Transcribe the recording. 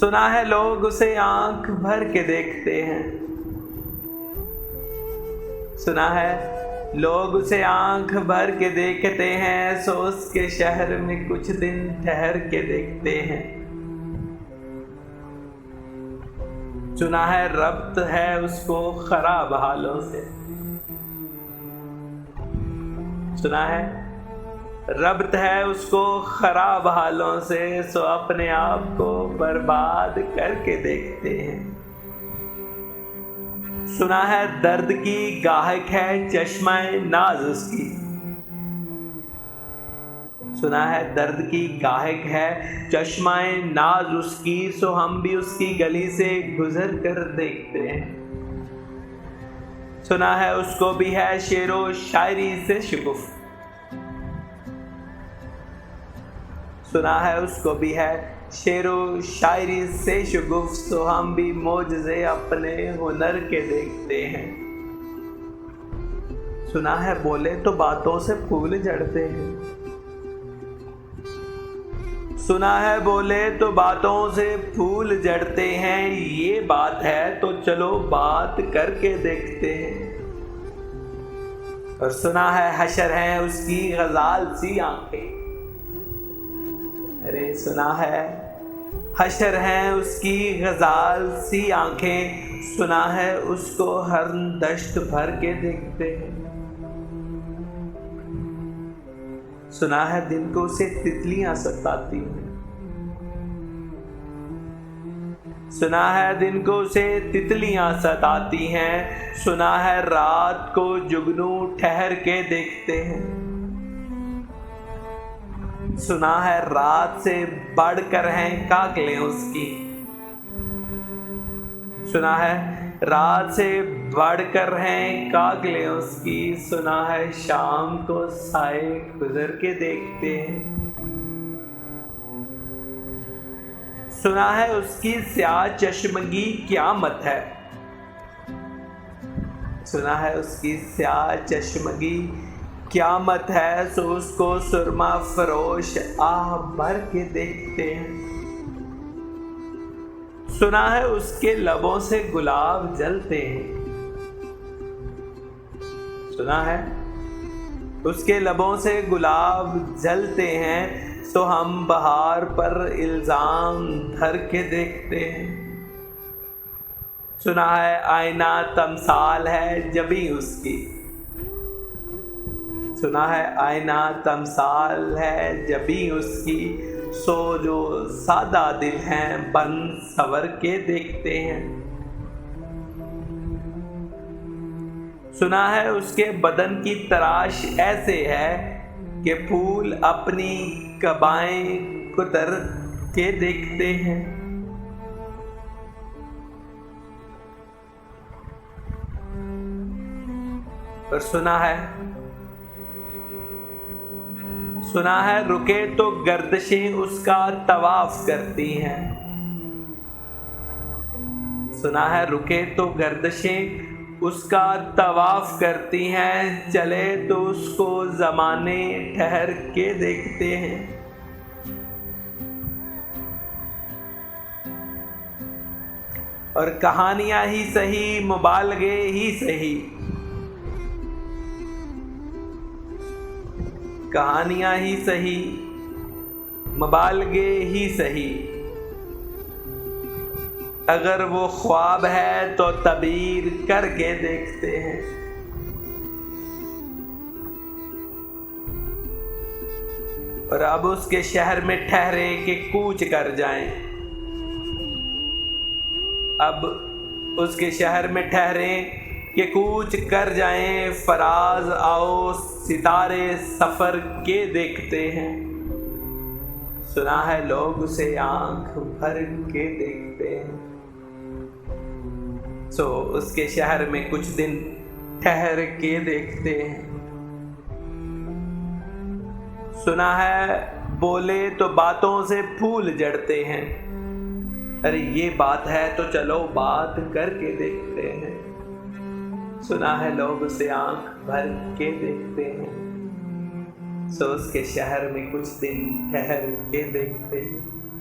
सुना है लोग उसे आंख भर के देखते हैं। सुना है लोग उसे आंख भर के देखते हैं, सो उसके शहर में कुछ दिन ठहर के देखते हैं। सुना है रब्त है उसको खराब हालों से। सुना है रब्त है उसको खराब हालों से, सो अपने आप को बर्बाद करके देखते हैं। सुना है दर्द की गाहक है चश्माए नाज उसकी। सुना है दर्द की गाहक है चश्माए नाज उसकी, सो हम भी उसकी गली से गुजर कर देखते हैं। सुना है उसको भी है शेरो शायरी से शिगुफ। सुना है उसको भी है शेरो शायरी से शगुफ, तो हम भी मोजज़े अपने हुनर के देखते हैं। सुना है बोले तो बातों से फूल झड़ते हैं। सुना है बोले तो बातों से फूल झड़ते हैं, ये बात है तो चलो बात करके देखते हैं। और सुना है हशर है उसकी गजाल सी आंखें। अरे सुना है हशर हैं उसकी गजाल सी आंखें, सुना है उसको हर दश्त भर के देखते हैं। सुना है दिन को उसे तितलियां सताती हैं। सुना है दिन को उसे तितलियां सताती हैं, सुना है रात को जुगनू ठहर के देखते हैं। सुना है रात से बढ़कर हैं काकले उसकी। सुना है रात से बढ़कर हैं काकले उसकी, सुना है शाम को साए गुजर के देखते हैं। सुना है उसकी स्याह चश्मगी क़यामत है। सुना है उसकी स्याह चश्मगी क़यामत है, सो उसको सुरमा फरोश आह भर के देखते हैं। सुना है उसके लबों से गुलाब जलते हैं। सुना है उसके लबों से गुलाब जलते हैं, सो हम बहार पर इल्जाम धर के देखते हैं। सुना है आईना तमसाल है जबी उसकी। सुना है आईना तमसाल है जबी उसकी, सो जो सादा दिल हैं बन सवर के देखते हैं। सुना है उसके बदन की तराश ऐसे है कि फूल अपनी कबाएं कुतर के देखते हैं। और सुना है रुके तो गर्दिशें उसका तवाफ करती हैं। सुना है रुके तो गर्दिशें उसका तवाफ करती हैं, चले तो उसको ज़माने ठहर के देखते हैं। और कहानियां ही सही मुबालगे ही सही, कहानियां ही सही मुबालगे ही सही, अगर वो ख्वाब है तो तबीर करके देखते हैं। और अब उसके शहर में ठहरे कि कूच कर जाएं। अब उसके शहर में ठहरे कि कूच कर जाएं, फराज आओ सितारे सफर के देखते हैं। सुना है लोग उसे आंख भर के देखते हैं। सो उसके शहर में कुछ दिन ठहर के देखते हैं। सुना है बोले तो बातों से फूल जड़ते हैं। अरे ये बात है तो चलो बात करके देखते हैं। सुना है लोग उसे आंख भर के देखते हैं। सो उसके शहर में कुछ दिन ठहर के देखते हैं।